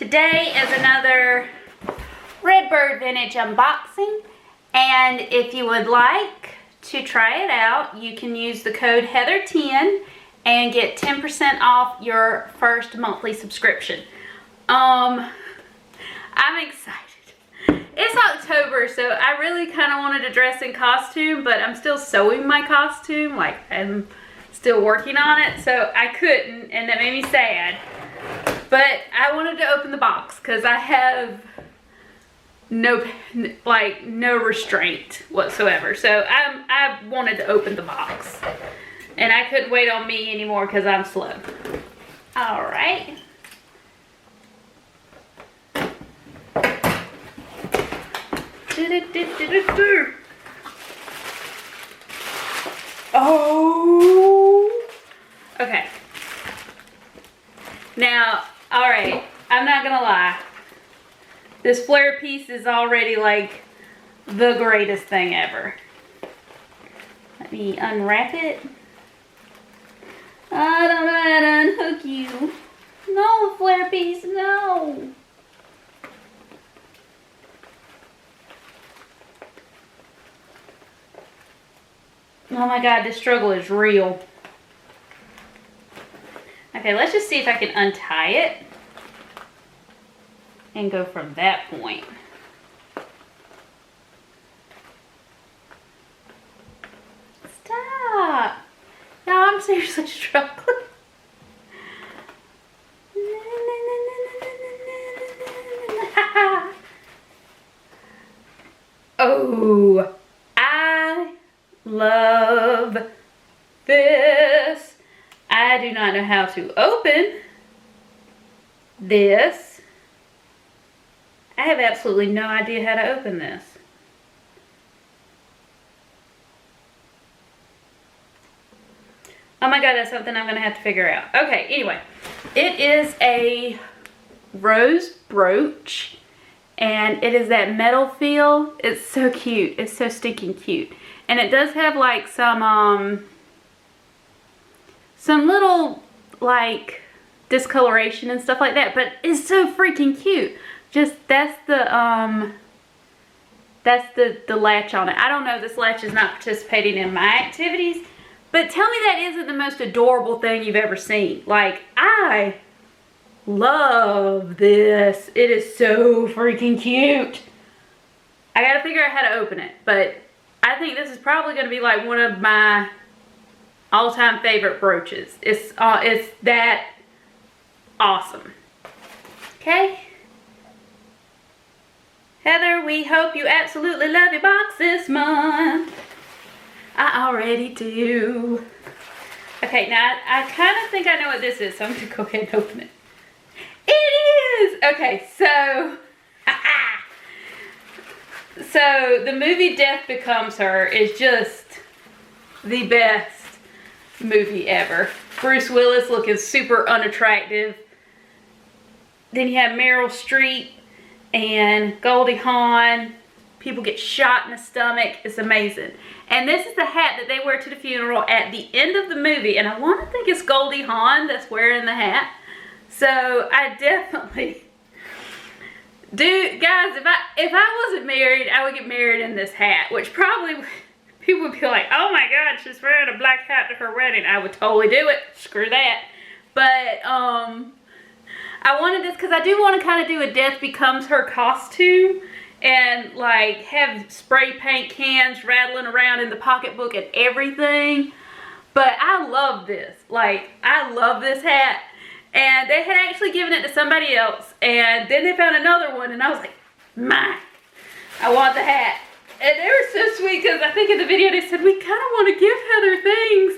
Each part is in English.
Today is another Redbird Vintage unboxing, and if you would like to try it out, you can use the code Heather10 and get 10% off your first monthly subscription. I'm excited. It's October, so I really kind of wanted to dress in costume, but I'm still sewing my costume. Like, I'm still working on it, so I couldn't, and that made me sad. But I wanted to open the box because I have no restraint whatsoever. So I wanted to open the box, and I couldn't wait on me anymore because I'm slow. All right. Oh. Okay. Now, all right, I'm not gonna lie. This flare piece is already like the greatest thing ever. Let me unwrap it. I don't know how to unhook you. No, flare piece, no. Oh my God, this struggle is real. Okay, let's just see if I can untie it and go from that point. Stop! Now I'm seriously struggling. Oh, I love this. I do not know how to open this. I have absolutely no idea how to open this. Oh my God, that's something I'm gonna have to figure out. Okay, anyway, it is a rose brooch, and it is that metal feel. It's so cute. It's so stinking cute. And it does have like some little like discoloration and stuff like that, but it's so freaking cute. Just that's the latch on it. I don't know, this latch is not participating in my activities, but tell me that isn't the most adorable thing you've ever seen. Like, I love this. It is so freaking cute. I gotta figure out how to open it, but I think this is probably gonna be like one of my all-time favorite brooches. It's that awesome. Okay. Heather, we hope you absolutely love your box this month. I already do. Okay, now I kind of think I know what this is, so I'm gonna go ahead and open it. It is! Okay, so so the movie Death Becomes Her is just the best movie ever. Bruce Willis looking super unattractive. Then you have Meryl Streep and Goldie Hawn. People get shot in the stomach. It's amazing. And this is the hat that they wear to the funeral at the end of the movie. And I want to think it's Goldie Hawn that's wearing the hat. So I definitely do. Guys, if I wasn't married, I would get married in this hat. Which probably people would be like, oh my God, she's wearing a black hat to her wedding. I would totally do it. Screw that. But I wanted this because I do want to kind of do a Death Becomes Her costume and like have spray paint cans rattling around in the pocketbook and everything. But I love this. Like, I love this hat. And they had actually given it to somebody else, and then they found another one, and I was like, mine. I want the hat. And they were so sweet because I think in the video they said, we kind of want to give Heather things.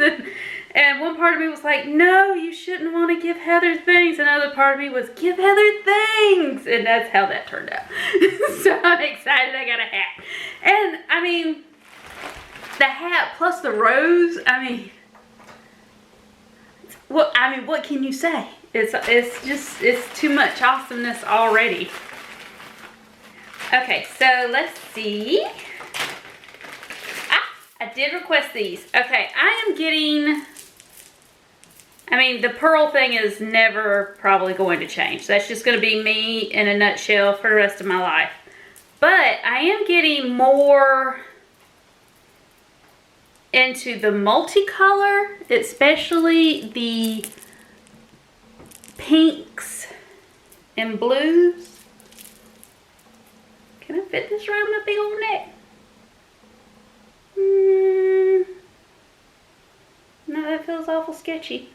And one part of me was like, no, you shouldn't want to give Heather things. Another part of me was, give Heather things. And that's how that turned out. So I'm excited I got a hat. And I mean, the hat plus the rose, I mean, what can you say? It's too much awesomeness already. Okay, so let's see. I did request these. Okay, I I mean, the pearl thing is never probably going to change. That's just going to be me in a nutshell for the rest of my life. But I am getting more into the multicolor, especially the pinks and blues. Can I fit this around my big old neck? No, that feels awful sketchy.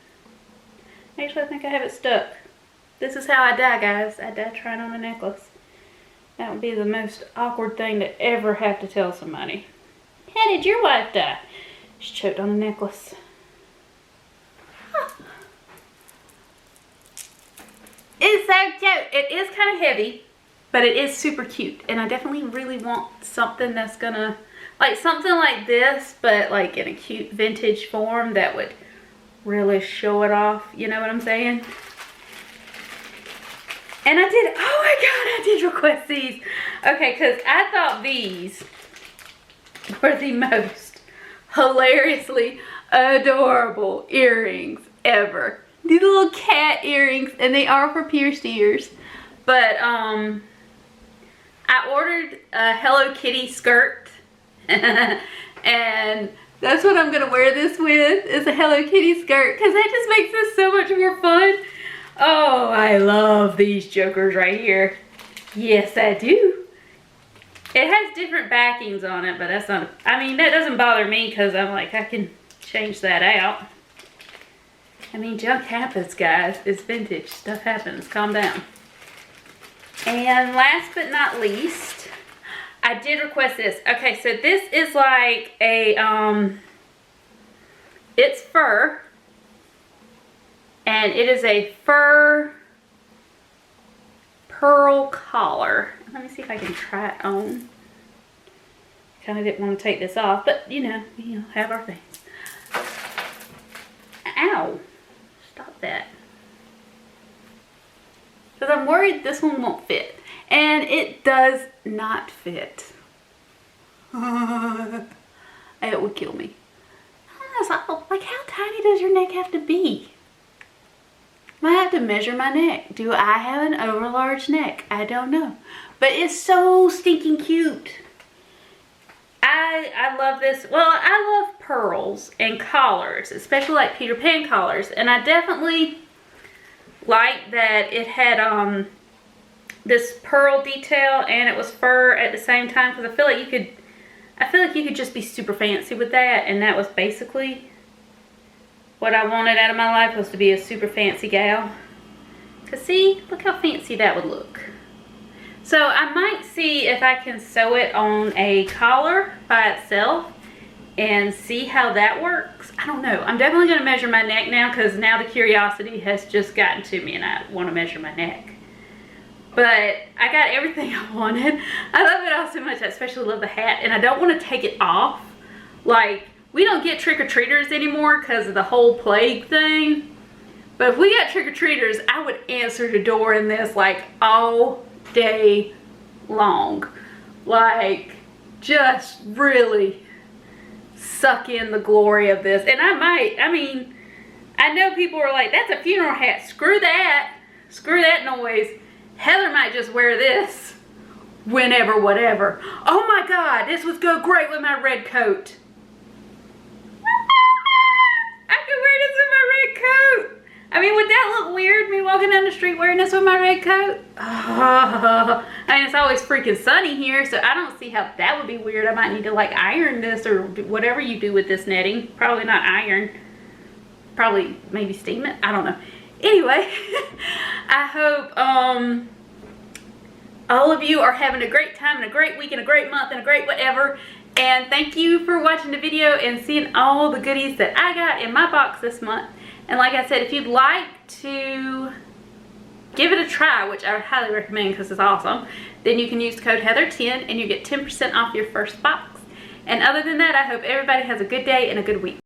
Actually, I think I have it stuck. This is how I die, guys. I die trying on a necklace. That would be the most awkward thing to ever have to tell somebody. How did your wife die? She choked on a necklace. Huh. It's so cute. It is kind of heavy, but it is super cute. And I definitely really want something that's gonna, like something like this, but like in a cute vintage form that would really show it off. You know what I'm saying? And I did, oh my God, I did request these. Okay, because I thought these were the most hilariously adorable earrings ever. These little cat earrings, and they are for pierced ears. But I ordered a Hello Kitty skirt. And that's what I'm gonna wear this with, is a Hello Kitty skirt, because that just makes this so much more fun. Oh, I love these jokers right here. Yes, I do. It has different backings on it, but that's not, I mean, that doesn't bother me because I'm like, I can change that out. I mean, junk happens, guys. It's vintage. Stuff happens. Calm down. And last but not least, I did request this. Okay, so this is like a, it's fur. And it is a fur pearl collar. Let me see if I can try it on. Kind of didn't want to take this off, but you know, have our things. Ow. Stop that. Because I'm worried this one won't fit. And it does not fit. It would kill me. Like, how tiny does your neck have to be? I have to measure my neck. Do I have an overlarge neck? I don't know. But it's so stinking cute. I love this. Well, I love pearls and collars, especially like Peter Pan collars. And I definitely like that it had this pearl detail and it was fur at the same time, because I feel like you could just be super fancy with that, and that was basically what I wanted out of my life, was to be a super fancy gal. Cause see, look how fancy that would look. So I might see if I can sew it on a collar by itself and see how that works. I don't know. I'm definitely gonna measure my neck now, because now the curiosity has just gotten to me and I want to measure my neck. But I got everything I wanted. I love it all so much. I especially love the hat, and I don't want to take it off. Like, we don't get trick-or-treaters anymore because of the whole plague thing. But if we got trick-or-treaters, I would answer the door in this like all day long. Like, just really suck in the glory of this. And I mean, I know people are like, that's a funeral hat. Screw that. Screw that noise. Heather might just wear this whenever, whatever. Oh my God, this would go great with my red coat. I could wear this with my red coat. I mean, would that look weird, me walking down the street wearing this with my red coat? Oh, I mean, it's always freaking sunny here, so I don't see how that would be weird. I might need to like iron this or whatever you do with this netting. Probably not iron. Probably maybe steam it. I don't know. Anyway, I hope all of you are having a great time and a great week and a great month and a great whatever. And thank you for watching the video and seeing all the goodies that I got in my box this month. And like I said, if you'd like to give it a try, which I would highly recommend because it's awesome, then you can use code Heather10 and you get 10% off your first box. And other than that, I hope everybody has a good day and a good week.